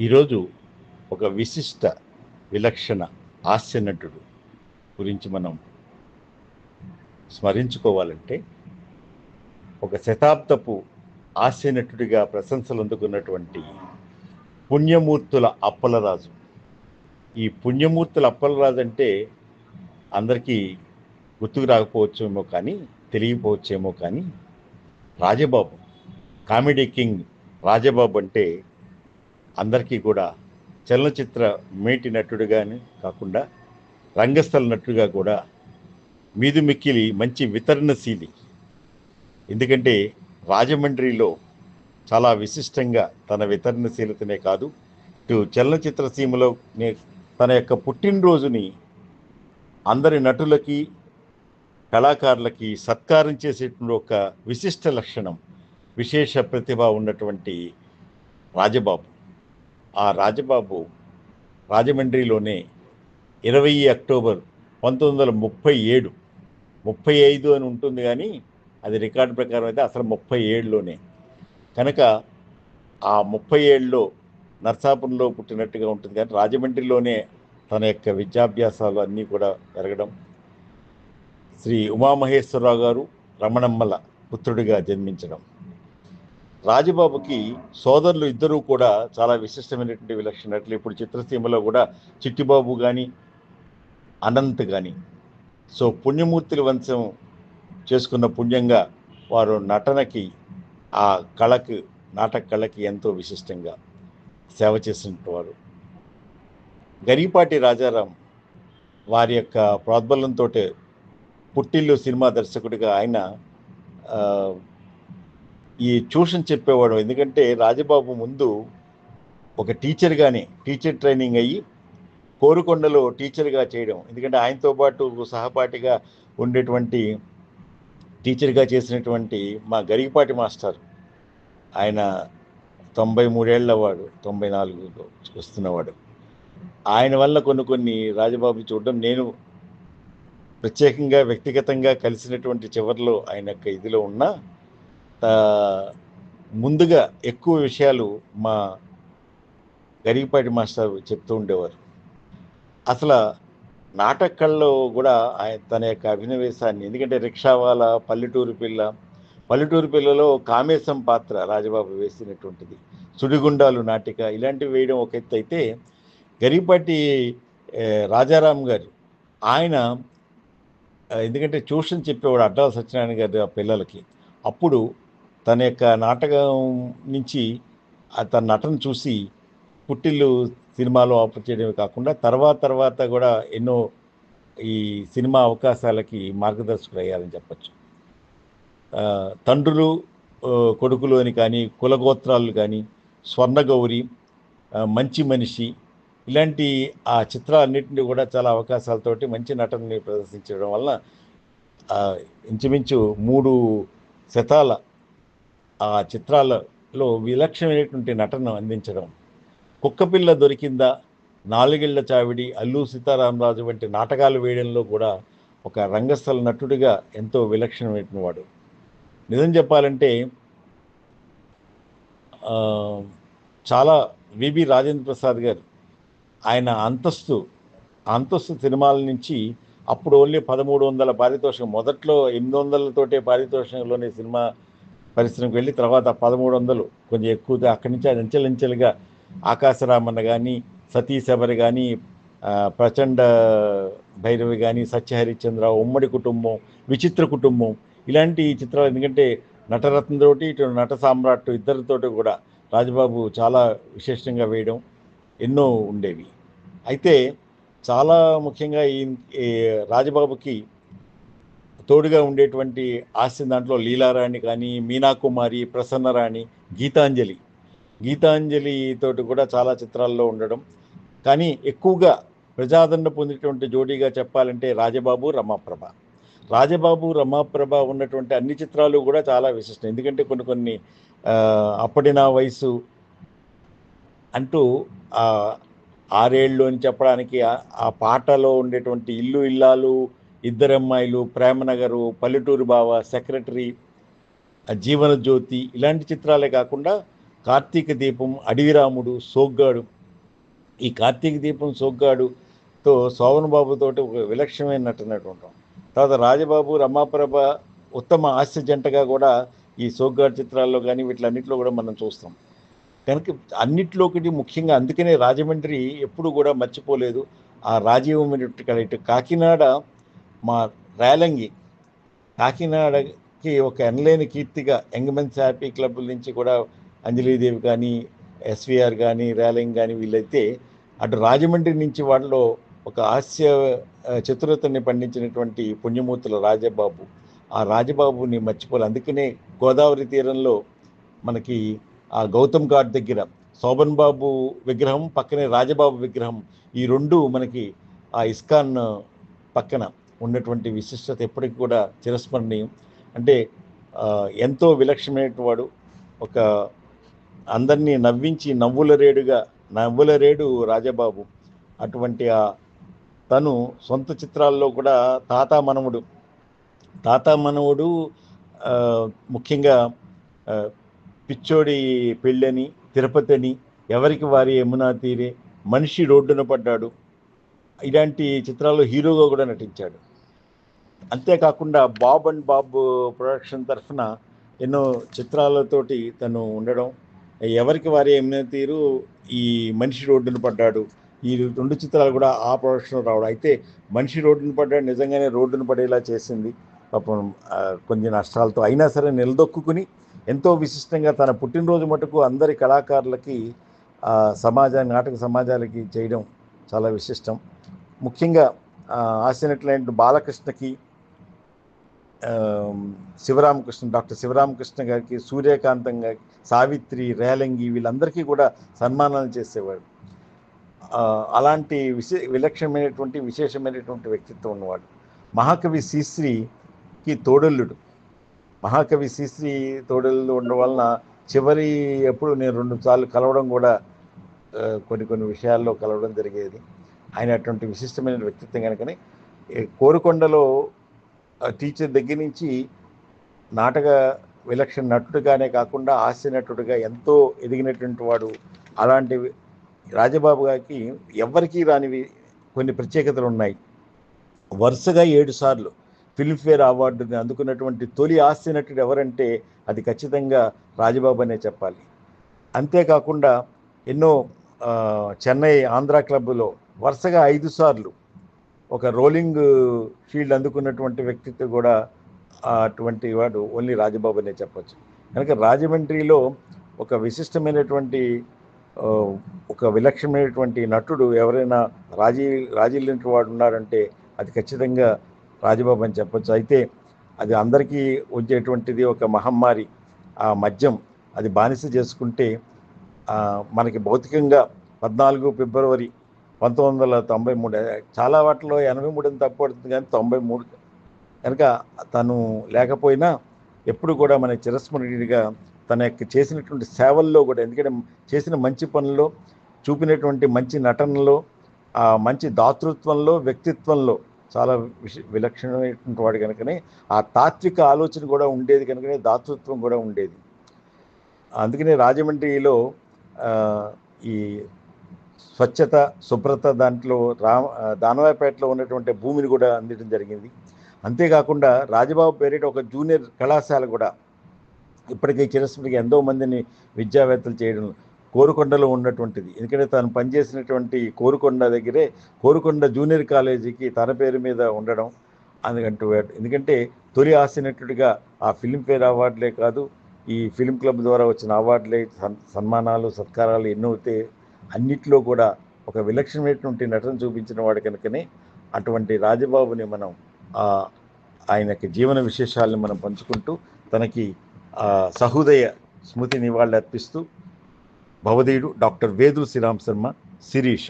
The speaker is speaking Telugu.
ఈరోజు ఒక విశిష్ట విలక్షణ హాస్య నటుడు గురించి మనం స్మరించుకోవాలంటే ఒక శతాబ్దపు హాస్య నటుడిగా ప్రశంసలు అందుకున్నటువంటి పుణ్యమూర్తుల అప్పలరాజు. ఈ పుణ్యమూర్తుల అప్పలరాజు అంటే అందరికీ గుర్తుకు రాకపోవచ్చేమో కానీ, తెలియకపోవచ్చేమో కానీ, రాజబాబు, కామెడీ కింగ్ రాజబాబు అంటే అందరికీ కూడా చలనచిత్ర మేటి నటుడుగానే కాకుండా రంగస్థల నటుడుగా కూడా మీదు మిక్కిలి మంచి వితరణశీలి. ఎందుకంటే రాజమండ్రిలో చాలా విశిష్టంగా తన వితరణశీలతనే కాదు, ఇటు చలనచిత్ర సీమలో తన యొక్క పుట్టినరోజుని అందరి నటులకి కళాకారులకి సత్కారం చేసేటువంటి ఒక విశిష్ట లక్షణం, విశేష ప్రతిభ ఉన్నటువంటి రాజబాబు. ఆ రాజబాబు రాజమండ్రిలోనే 20 అక్టోబర్ 1937, 35 అని ఉంటుంది కానీ అది రికార్డు ప్రకారం అయితే అసలు 37లోనే. కనుక ఆ 37లో నర్సాపురంలో పుట్టినట్టుగా ఉంటుంది కానీ రాజమండ్రిలోనే తన యొక్క విద్యాభ్యాసాలు అన్నీ కూడా జరగడం, శ్రీ ఉమామహేశ్వరరావు గారు రమణమ్మల పుత్రుడిగా జన్మించడం. రాజబాబుకి సోదరులు ఇద్దరూ కూడా చాలా విశిష్టమైనటువంటి విలక్షణ నటులు. ఇప్పుడు చిత్రసీమలో కూడా చిట్టిబాబు కానీ అనంత్ కానీ. సో పుణ్యమూర్తుల వంశం చేసుకున్న పుణ్యంగా వారు నటనకి, ఆ కళకి, నాటక కళకి ఎంతో విశిష్టంగా సేవ చేసినట్టు వారు. గరిపాటి రాజారాం వారి యొక్క ప్రోద్బలంతో పుట్టిల్లు సినిమా దర్శకుడిగా ఆయన ఈ ట్యూషన్ చెప్పేవాడు. ఎందుకంటే రాజబాబు ముందు ఒక టీచర్ ట్రైనింగ్ అయ్యి కోరుకొండలో టీచర్గా చేయడం, ఎందుకంటే ఆయనతో పాటు సహపాఠిగా ఉండేటువంటి టీచర్గా చేసినటువంటి మా గరికపాటి మాస్టర్, ఆయన 93 ఏళ్ల వాడు, 94లో వస్తున్నవాడు. ఆయన వల్ల కొన్ని రాజబాబు చూడడం, నేను ప్రత్యేకంగా వ్యక్తిగతంగా కలిసినటువంటి చివరిలో ఆయన యొక్క ఇదిలో ఉన్న ముందుగా ఎక్కువ విషయాలు మా గరికపాటి మాస్టర్ చెప్తూ ఉండేవారు. అసలు నాటక కళలో కూడా ఆయన తన యొక్క అభినవేశాన్ని, ఎందుకంటే రిక్షావాల, పల్లెటూరు పిల్లలో కామేశం పాత్ర రాజబాబు వేసినటువంటిది, సుడిగుండాలు నాటిక, ఇలాంటివి వేయడం ఒక ఎత్తు అయితే, గరికపాటి రాజారాం గారు ఆయన ఎందుకంటే ట్యూషన్ చెప్పేవాడు అడ్డాల సత్యనారాయణ గారి ఆ పిల్లలకి. అప్పుడు తన యొక్క నాటకం నుంచి తన నటన చూసి పుట్టిల్లు సినిమాలో ఆఫర్ చేయడమే కాకుండా తర్వాత కూడా ఎన్నో ఈ సినిమా అవకాశాలకి మార్గదర్శకులు అయ్యారని చెప్పచ్చు. తండ్రులు కొడుకులు అని కానీ, కులగోత్రాలు కానీ, స్వర్ణగౌరి, మంచి మనిషి, ఇలాంటి ఆ చిత్రాలన్నింటినీ కూడా చాలా అవకాశాలతోటి మంచి నటనని ప్రదర్శించడం వలన ఇంచుమించు 3 శతాల ఆ చిత్రాలలో విలక్షణమైనటువంటి నటన అందించడం. కుక్కపిల్ల దొరికిందా, 4 ఏళ్ల చావిడి, అల్లు సీతారామరాజు వంటి నాటకాలు వేయడంలో కూడా ఒక రంగస్థల నటుడిగా ఎంతో విలక్షణమైన వాడు. నిజం చెప్పాలంటే చాలా విబి రాజేంద్ర ప్రసాద్ గారు ఆయన అంతస్తు సినిమాల నుంచి అప్పుడు ఓన్లీ 1300 పారితోషికం, మొదట్లో 800తోటే పారితోషికంలోనే సినిమా పరిశ్రమకు వెళ్ళి తర్వాత 1300 కొంచెం ఎక్కువ, అక్కడి నుంచి అంచెలంచెలుగా ఆకాశరామన్న కానీ, సతీ శబరి కానీ, ప్రచండ భైరవి కానీ, సత్యహరిశ్చంద్ర, ఉమ్మడి కుటుంబం, విచిత్ర కుటుంబం, ఇలాంటి చిత్రాలు. ఎందుకంటే నటరత్నతోటి ఇటు నట సామ్రాట్ ఇద్దరితోటి కూడా రాజబాబు చాలా విశేషంగా వేయడం ఎన్నో ఉండేవి. అయితే చాలా ముఖ్యంగా ఈ రాజబాబుకి తోడుగా ఉండేటువంటి హాస్యం దాంట్లో లీలారాణి కానీ, మీనాకుమారి, ప్రసన్నరాణి, గీతాంజలి తోటి కూడా చాలా చిత్రాల్లో ఉండడం. కానీ ఎక్కువగా ప్రజాదరణ పొందినటువంటి జోడీగా చెప్పాలంటే రాజబాబు రమాప్రభ ఉన్నటువంటి అన్ని చిత్రాలు కూడా చాలా విశిష్టం. ఎందుకంటే కొన్ని అప్పటి నా వయసు అంటూ 6 ఏళ్ళు అని చెప్పడానికి ఆ పాటలో ఉండేటువంటి ఇల్లు ఇల్లాలు, ఇద్దరమ్మాయిలు, ప్రేమనగరు, పల్లెటూరు బావ, సెక్రటరీ, జీవన జ్యోతి, ఇలాంటి చిత్రాలే కాకుండా కార్తీక దీపం, అడవిరాముడు, సోగ్గాడు. ఈ కార్తీక దీపం, సోగ్గాడుతో శోభన్ బాబుతోటి ఒక విలక్షణమైన నటన ఉంటాం. తర్వాత రాజబాబు, రమాప్రభ ఉత్తమ హాస్య జంటగా కూడా ఈ సోగ్గాడు చిత్రాల్లో కానీ వీటిలన్నింటిలో కూడా మనం చూస్తాం. కనుక అన్నిట్లో ఒకటి ముఖ్యంగా అందుకనే రాజమండ్రి ఎప్పుడు కూడా మర్చిపోలేదు ఆ రాజీవమైనట్టు. ఇటు కాకినాడ, మా రేలంగి, కాకినాడకి ఒక ఎనలేని కీర్తిగా యంగ్ హ్యాపీ క్లబ్ నుంచి కూడా అంజలీదేవి కానీ, ఎస్విఆర్ కానీ, రేలంగి కానీ వీళ్ళైతే అటు రాజమండ్రి నుంచి వాళ్ళలో ఒక హాస్య చతురతని పండించినటువంటి పుణ్యమూర్తుల రాజబాబు. ఆ రాజబాబుని మర్చిపోలేదు. అందుకనే గోదావరి తీరంలో మనకి ఆ గౌతమ్ ఘాట్ దగ్గర శోభన్ బాబు విగ్రహం, పక్కనే రాజబాబు విగ్రహం, ఈ రెండు మనకి ఆ ఇస్కాన్ పక్కన ఉన్నటువంటి విశిష్టత ఎప్పటికి కూడా చిరస్మరణీయం. అంటే ఎంతో విలక్షణమైనటువంటి వాడు, ఒక అందరినీ నవ్వించి నవ్వుల రేడు రాజబాబు. అటువంటి తను సొంత చిత్రాల్లో కూడా తాతా మనవుడు ముఖ్యంగా పిచ్చోడి పెళ్ళని, తిరుపతి అని, ఎవరికి వారి యమునా తీరే, మనిషి రోడ్డున పడ్డాడు, ఇలాంటి చిత్రాల్లో హీరోగా కూడా నటించాడు. అంతేకాకుండా బాబ్ అండ్ బాబ్ ప్రొడక్షన్ తరఫున ఎన్నో చిత్రాలతోటి తను ఉండడం, ఎవరికి వారి యమునా తీరు, ఈ మనిషి రోడ్డున పడ్డాడు, ఈ రెండు చిత్రాలు కూడా ఆ ప్రొడక్షన్ రావడం. అయితే మనిషి రోడ్డున పడ్డాడు నిజంగానే రోడ్డున పడేలా చేసింది పాపం, కొన్ని నష్టాలతో అయినా సరే నిలదొక్కుని ఎంతో విశిష్టంగా తన పుట్టినరోజు మటుకు అందరి కళాకారులకి నాటక సమాజాలకి చేయడం చాలా విశిష్టం. ముఖ్యంగా హాస్యనటులైన బాలకృష్ణకి, డాక్టర్ శివరామకృష్ణ గారికి, సూర్యకాంతం గారికి, సావిత్రి, రేలంగి వీళ్ళందరికీ కూడా సన్మానాలు చేసేవాడు. అలాంటి విశేషమైనటువంటి వ్యక్తిత్వం ఉన్నవాడు. మహాకవి శ్రీశ్రీకి తోడల్లుడు. మహాకవి శ్రీశ్రీ తోడలు ఉండడం వలన ఎప్పుడు నేను 2 సార్లు కలవడం కూడా, కొన్ని విషయాల్లో కలవడం జరిగేది. ఆయన అటువంటి విశిష్టమైన వ్యక్తిత్వం కనుకనే కోరుకొండలో టీచర్ దగ్గర నుంచి నాటక విలక్షణ నటుడుగానే కాకుండా హాస్య నటుడుగా ఎంతో ఎదిగినటువంటి వాడు. అలాంటి రాజబాబు గారికి ఎవ్వరికీ రానివి కొన్ని ప్రత్యేకతలు ఉన్నాయి. వరుసగా 7 సార్లు ఫిల్మ్ఫేర్ అవార్డుని అందుకున్నటువంటి తొలి హాస్య నటుడు ఎవరంటే అది ఖచ్చితంగా రాజబాబు అనే చెప్పాలి. అంతేకాకుండా ఎన్నో చెన్నై ఆంధ్ర క్లబ్లో వరుసగా 5 సార్లు ఒక రోలింగ్ షీల్డ్ అందుకున్నటువంటి వ్యక్తిత్వం కూడా అటువంటి వాడు ఓన్లీ రాజబాబు అనే చెప్పచ్చు. కనుక రాజమండ్రిలో ఒక విశిష్టమైనటువంటి ఒక విలక్షణమైనటువంటి నటుడు ఎవరైనా రాజీలేని వాడు ఉన్నారంటే అది ఖచ్చితంగా రాజబాబు అని చెప్పచ్చు. అయితే అది అందరికీ వచ్చేటువంటిది ఒక మహమ్మారి, ఆ మద్యం. అది బానిస చేసుకుంటే మనకి భౌతికంగా 14 ఫిబ్రవరి 1993, చాలా వాటిలో 83 అని తప్పడుతుంది కానీ 93 కనుక తను లేకపోయినా ఎప్పుడు కూడా మన చిరస్మరణీయుడిగా తన యొక్క చేసినటువంటి సేవల్లో కూడా, ఎందుకంటే చేసిన మంచి పనుల్లో, చూపినటువంటి మంచి నటనలో, ఆ మంచి దాతృత్వంలో, వ్యక్తిత్వంలో చాలా విలక్షణమైనటువంటి వాడు కనుకనే ఆ తాత్విక ఆలోచన కూడా ఉండేది, కనుకనే దాతృత్వం కూడా ఉండేది. అందుకనే రాజమండ్రిలో ఈ స్వచ్ఛత, శుభ్రత దాంట్లో దానవాయిపేటలో ఉన్నటువంటి భూమిని కూడా అందించడం జరిగింది. అంతేకాకుండా రాజబాబు పేరిట ఒక జూనియర్ కళాశాల కూడా ఇప్పటికీ చిరస్మృతిగా ఎంతో మందిని విద్యావేత్తలు చేయడం కోరుకొండలో ఉన్నటువంటిది. ఎందుకంటే తాను పనిచేసినటువంటి కోరుకొండ దగ్గరే కోరుకొండ జూనియర్ కాలేజీకి తన పేరు మీద ఉండడం అందుకంటూ. ఎందుకంటే తొలి హాస్యనటుడిగా ఆ ఫిల్మ్ఫేర్ అవార్డులే కాదు, ఈ ఫిల్మ్ క్లబ్ ద్వారా వచ్చిన అవార్డులే, సన్మానాలు, సత్కారాలు ఎన్నో అయితే అన్నిట్లో కూడా ఒక విలక్షణమైనటువంటి నటన చూపించిన వాడు కనుకనే అటువంటి రాజబాబుని మనం ఆయనకి జీవన విశేషాలను మనం పంచుకుంటూ తనకి సహృదయ స్మృతి నివాళులు అర్పిస్తూ భవదీయుడు డాక్టర్ వేదుల శ్రీరామ్ శర్మ, శిరీష.